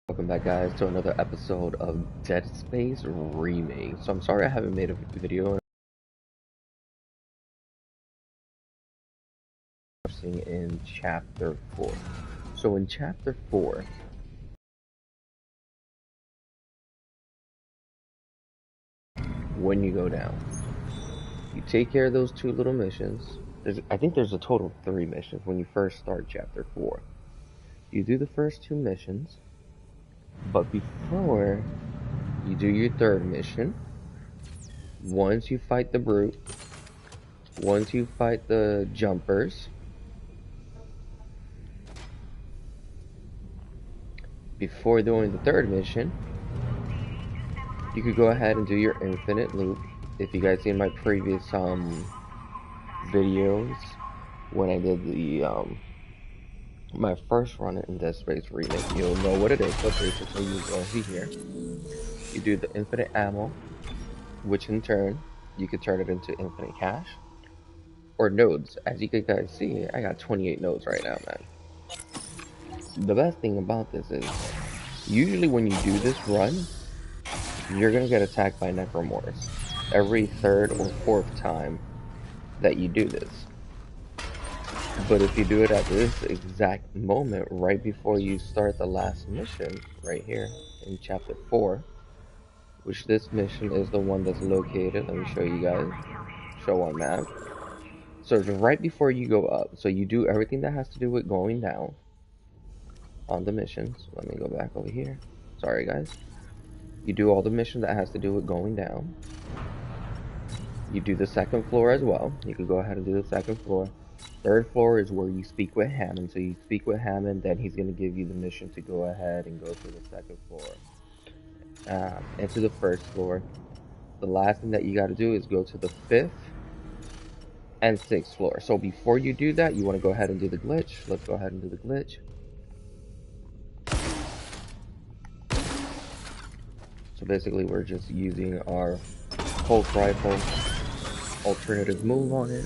Welcome back, guys, to another episode of Dead Space Remake. So I'm sorry I haven't made a video in Chapter 4. So in Chapter 4, when you go down, you take care of those two little missions. I think there's a total of 3 missions when you first start Chapter 4. You do the first 2 missions, but before you do your 3rd mission, once you fight the brute, once you fight the jumpers, before doing the 3rd mission, you could go ahead and do your infinite loop. If you guys seen my previous videos when I did the my first run in Dead Space Remake, you'll know what it is. But basically, you go over here, you do the infinite ammo, which in turn you could turn it into infinite cash or nodes. As you guys see, I got 28 nodes right now, man. The best thing about this is usually when you do this run, you're gonna get attacked by Necromorphs every 3rd or 4th time that you do this. But if you do it at this exact moment, right before you start the last mission, right here in Chapter 4, which this mission is the one that's located, let me show you guys, show on map. So it's right before you go up, so you do everything that has to do with going down on the missions. Let me go back over here, sorry guys. You do all the missions that has to do with going down. You do the 2nd floor as well. You could go ahead and do the 2nd floor. 3rd floor is where you speak with Hammond. So you speak with Hammond, then he's going to give you the mission to go ahead and go to the 2nd floor. And to the 1st floor. The last thing that you got to do is go to the 5th and 6th floor. So before you do that, you want to go ahead and do the glitch. Let's go ahead and do the glitch. So basically we're just using our pulse rifle alternative move on it.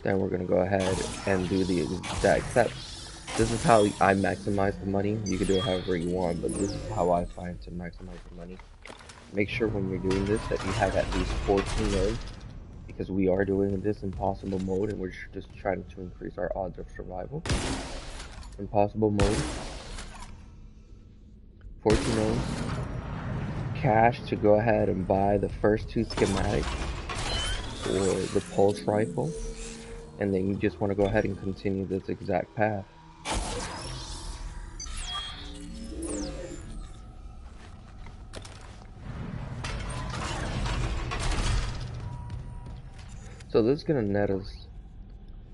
Then we're gonna go ahead and do the exact steps. This is how I maximize the money. You can do it however you want, but this is how I find to maximize the money. Make sure when you're doing this that you have at least 14 nodes, because we are doing this impossible mode and we're just trying to increase our odds of survival. Impossible mode, 14 nodes, cash to go ahead and buy the first 2 schematics for the pulse rifle. And then you just want to go ahead and continue this exact path. So this is going to net us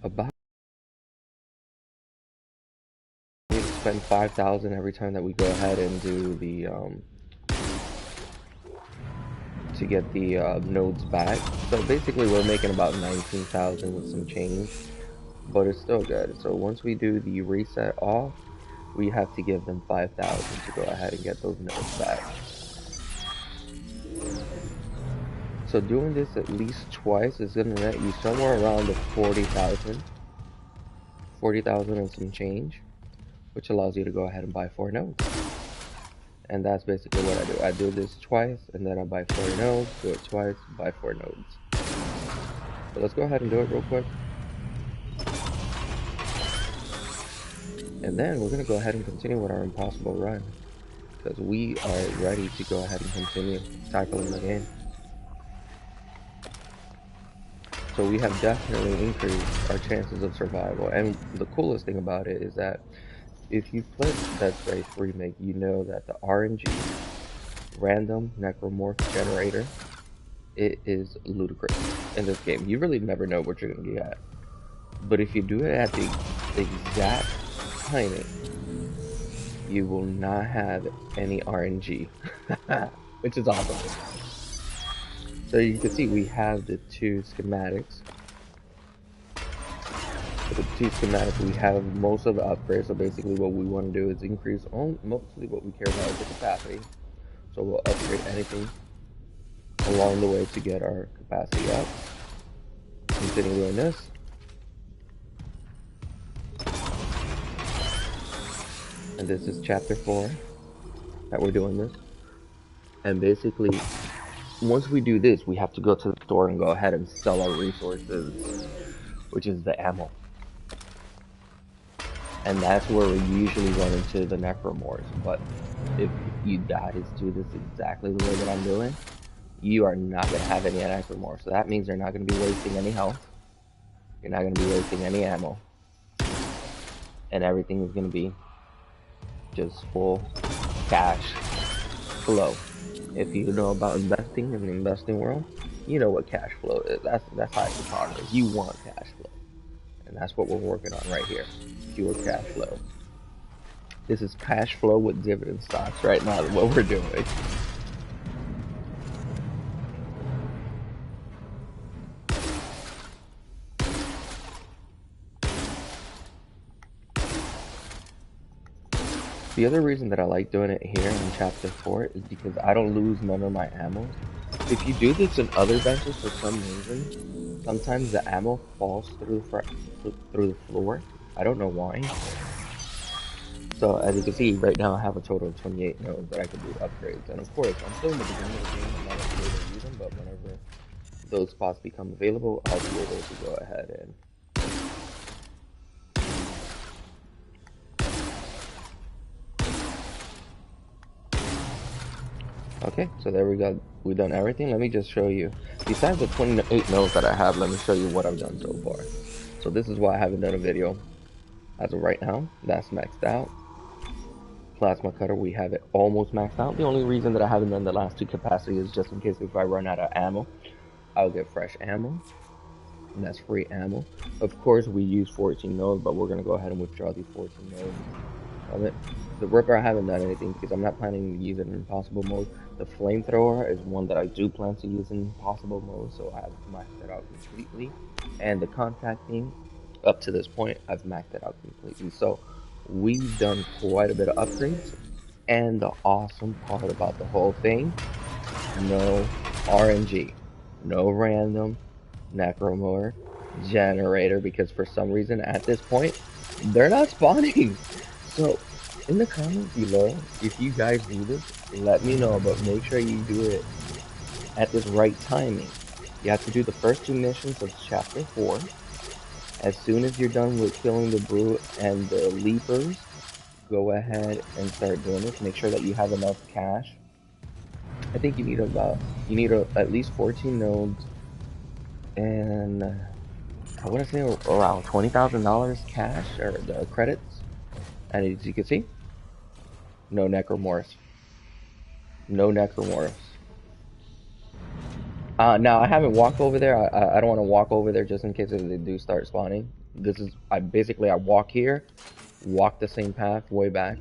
about, we spend 5,000 every time that we go ahead and do the to get the nodes back. So basically we're making about 19,000 with some change, but it's still good. So once we do the reset off, we have to give them 5,000 to go ahead and get those nodes back. So doing this at least twice is going to net you somewhere around the 40,000 and some change, which allows you to go ahead and buy 4 nodes. And that's basically what I do. I do this twice, and then I buy 4 nodes, do it twice, buy 4 nodes. So let's go ahead and do it real quick. And then we're going to go ahead and continue with our impossible run, because we are ready to go ahead and continue tackling the game. So we have definitely increased our chances of survival. And the coolest thing about it is that if you play Dead Space Remake, you know that the RNG, Random Necromorph Generator, it is ludicrous in this game. You really never know what you're going to get. But if you do it at the exact timing, you will not have any RNG, which is awesome. So you can see we have the 2 schematics. With the 2 schematics, we have most of the upgrades. So basically what we want to do is increase mostly what we care about is the capacity. So we'll upgrade anything along the way to get our capacity up. Continue doing this. And this is chapter 4 that we're doing this. And basically, once we do this, we have to go to the store and go ahead and sell our resources, which is the ammo. And that's where we usually run into the Necromorphs. But if you guys do this exactly the way that I'm doing, you are not going to have any Necromorphs. So that means you're not going to be wasting any health. You're not going to be wasting any ammo. And everything is going to be just full cash flow. If you know about investing in the investing world, you know what cash flow is. That's how you talk. You want cash flow. And that's what we're working on right here. Pure cash flow. This is cash flow with dividend stocks right now, what we're doing. The other reason that I like doing it here in chapter 4 is because I don't lose none of my ammo. If you do this in other benches for some reason, sometimes the ammo falls through the floor. I don't know why. So as you can see, right now I have a total of 28 nodes that I can do upgrades. And of course, I'm still in the beginning of the game, I'm not able to use them, but whenever those spots become available, I'll be able to go ahead and okay, so there we go. We've done everything. Let me just show you. Besides the 28 nodes that I have, let me show you what I've done so far. So this is why I haven't done a video as of right now. That's maxed out. Plasma cutter, we have it almost maxed out. The only reason that I haven't done the last 2 capacity is just in case if I run out of ammo, I'll get fresh ammo. And that's free ammo. Of course, we use 14 nodes, but we're going to go ahead and withdraw these 14 nodes of it. The Ripper, I haven't done anything because I'm not planning to use it in impossible mode. The Flamethrower is one that I do plan to use in impossible mode, so I've maxed it out completely. And the Contacting, up to this point, I've maxed it out completely. So we've done quite a bit of upgrades. And the awesome part about the whole thing, no RNG, no random Necromorph Generator, because for some reason at this point, they're not spawning. So, in the comments below, if you guys do this, let me know, but make sure you do it at this right timing. You have to do the first 2 missions of chapter 4. As soon as you're done with killing the brute and the leapers, go ahead and start doing this. Make sure that you have enough cash. I think you need at least 14 nodes, and I want to say around $20,000 cash or the credits. And as you can see, no Necromorphs. No Necromorphs. Now I haven't walked over there. I don't want to walk over there just in case if they do start spawning. This is I walk here, walk the same path way back,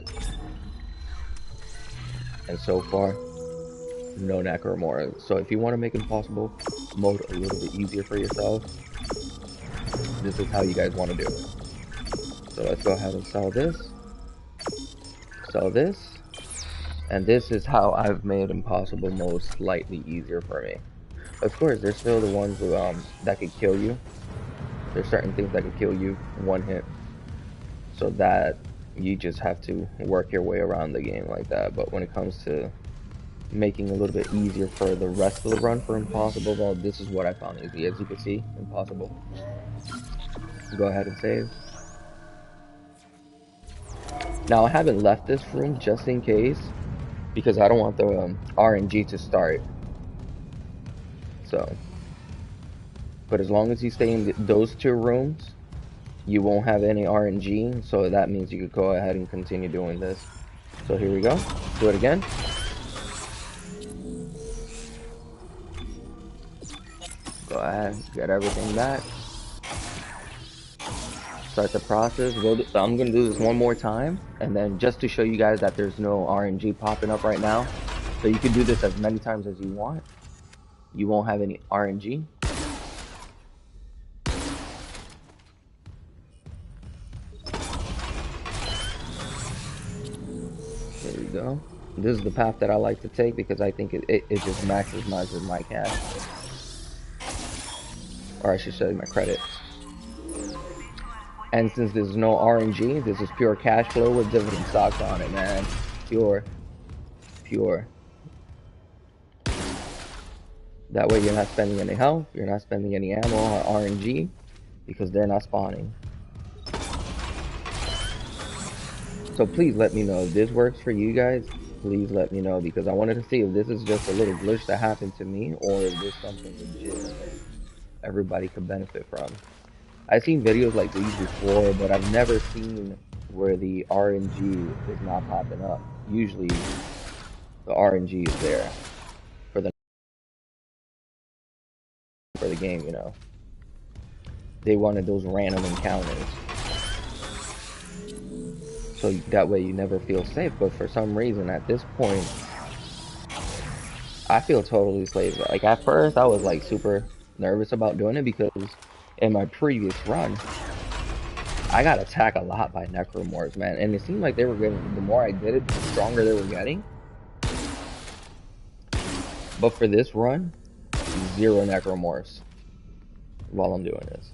and so far, no Necromorphs. So if you want to make impossible mode a little bit easier for yourself, this is how you guys want to do it. So let's go ahead and sell this. Sell this. And this is how I've made impossible mode slightly easier for me. Of course, there's still the ones who, that could kill you. There's certain things that could kill you one hit. So that you just have to work your way around the game like that. But when it comes to making a little bit easier for the rest of the run for impossible mode, this is what I found easy. As you can see, impossible. Go ahead and save. Now I haven't left this room just in case, because I don't want the RNG to start. So, but as long as you stay in those 2 rooms, you won't have any RNG. So that means you could go ahead and continue doing this. So here we go. Do it again. Go ahead, get everything back. Start the process. I'm gonna do this one more time, and then just to show you guys that there's no RNG popping up right now, so you can do this as many times as you want. You won't have any RNG. There we go. This is the path that I like to take because I think it just maximizes my cash, or I should say my credits. And since there's no RNG, this is pure cash flow with dividend stocks on it, man. Pure. That way you're not spending any health, you're not spending any ammo or RNG, because they're not spawning. So please let me know if this works for you guys. Please let me know, because I wanted to see if this is just a little glitch that happened to me, or if this is something legitimate everybody could benefit from. I've seen videos like these before, but I've never seen where the RNG is not popping up. Usually the RNG is there for the game, you know. They wanted those random encounters, so that way you never feel safe. But for some reason at this point I feel totally safe. Like at first I was like super nervous about doing it, because in my previous run I got attacked a lot by Necromorphs, man, and it seemed like they were getting, the more I did it, the stronger they were getting. But for this run, 0 Necromorphs while I'm doing this.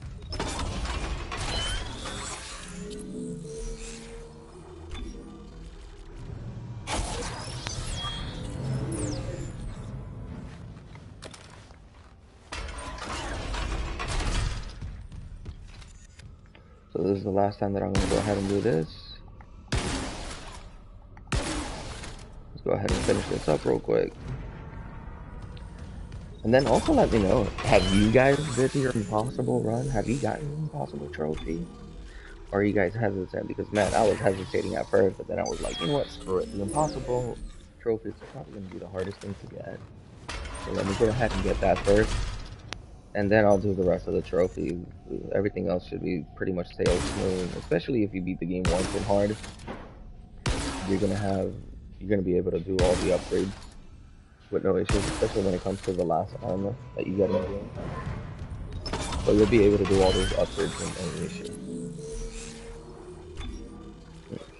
So this is the last time that I'm going to go ahead and do this. Let's go ahead and finish this up real quick. And then also let me know, have you guys did your impossible run? Have you gotten an impossible trophy? Or are you guys hesitant? Because man, I was hesitating at first, but then I was like, you know what, screw it. The impossible trophies are probably going to be the hardest thing to get. So let me go ahead and get that first. And then I'll do the rest of the trophies. Everything else should be pretty much sail smooth. Especially if you beat the game once and hard. You're gonna be able to do all the upgrades with no issues, especially when it comes to the last armor that you get in the game. So you'll be able to do all those upgrades with no issue.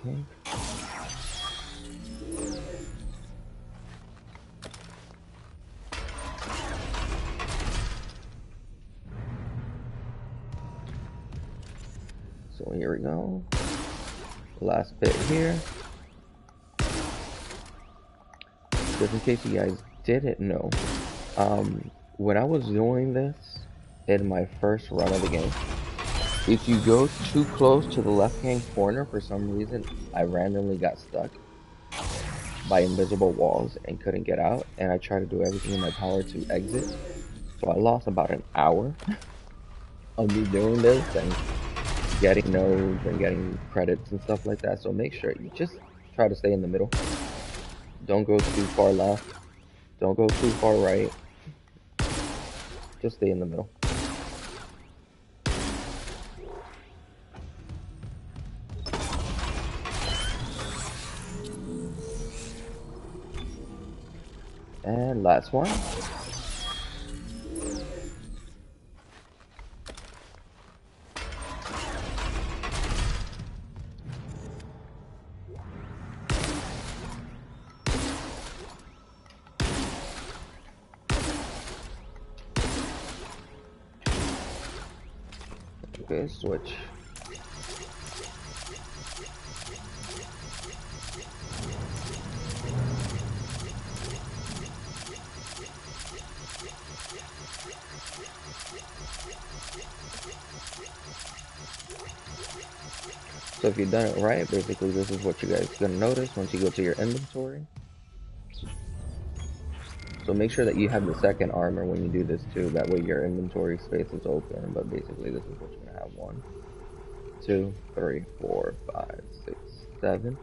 Okay. So here we go. Last bit here. Just in case you guys didn't know, when I was doing this in my first run of the game, if you go too close to the left-hand corner, for some reason, I randomly got stuck by invisible walls and couldn't get out, and I tried to do everything in my power to exit. So I lost about an hour of me doing this and getting nodes and getting credits and stuff like that. So make sure you just try to stay in the middle. Don't go too far left. Don't go too far right. Just stay in the middle. And last one. Okay, switch. So if you've done it right, basically this is what you guys are gonna notice once you go to your inventory. So make sure that you have the second armor when you do this too, that way your inventory space is open. But basically this is what you're gonna have: 1, 2, 3, 4, 5, 6, 7,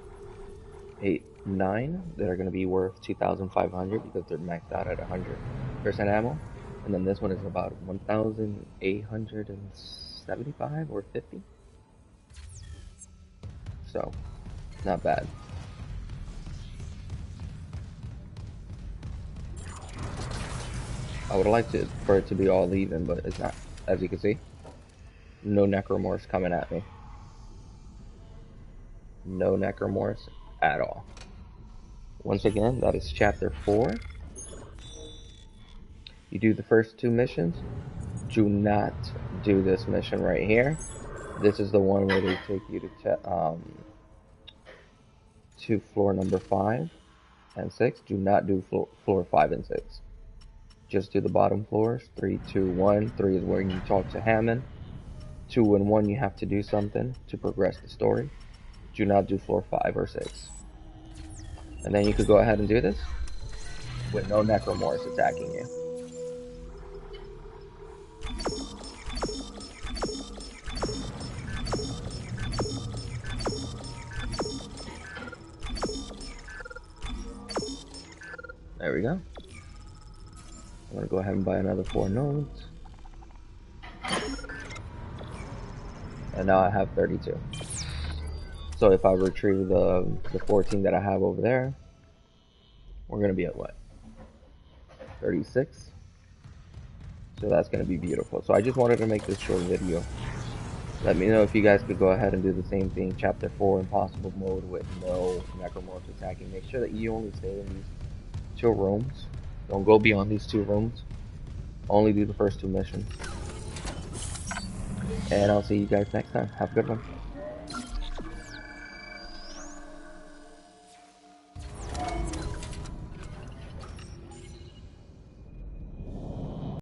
8, 9 that are gonna be worth 2,500 because they're maxed out at 100% ammo. And then this one is about 1,875 or 50. So, not bad. I would like for it to be all even, but it's not. As you can see, no Necromorphs coming at me. No Necromorphs at all. Once again, that is chapter 4. You do the first 2 missions. Do not do this mission right here. This is the one where they take you to floor number 5 and 6. Do not do floor 5 and 6. Just do the bottom floors. 3, 2, 1. 3 is where you talk to Hammond. 2 and 1, you have to do something to progress the story. Do not do floor 5 or 6. And then you could go ahead and do this with no Necromorphs attacking you. There we go. I'm going to go ahead and buy another 4 nodes. And now I have 32. So if I retrieve the 14 that I have over there, we're going to be at what? 36. So that's going to be beautiful. So I just wanted to make this short video. Let me know if you guys could go ahead and do the same thing. Chapter 4 Impossible mode with no Necromorphs attacking. Make sure that you only stay in these 2 rooms. Don't go beyond these 2 rooms. Only do the first 2 missions. And I'll see you guys next time. Have a good one.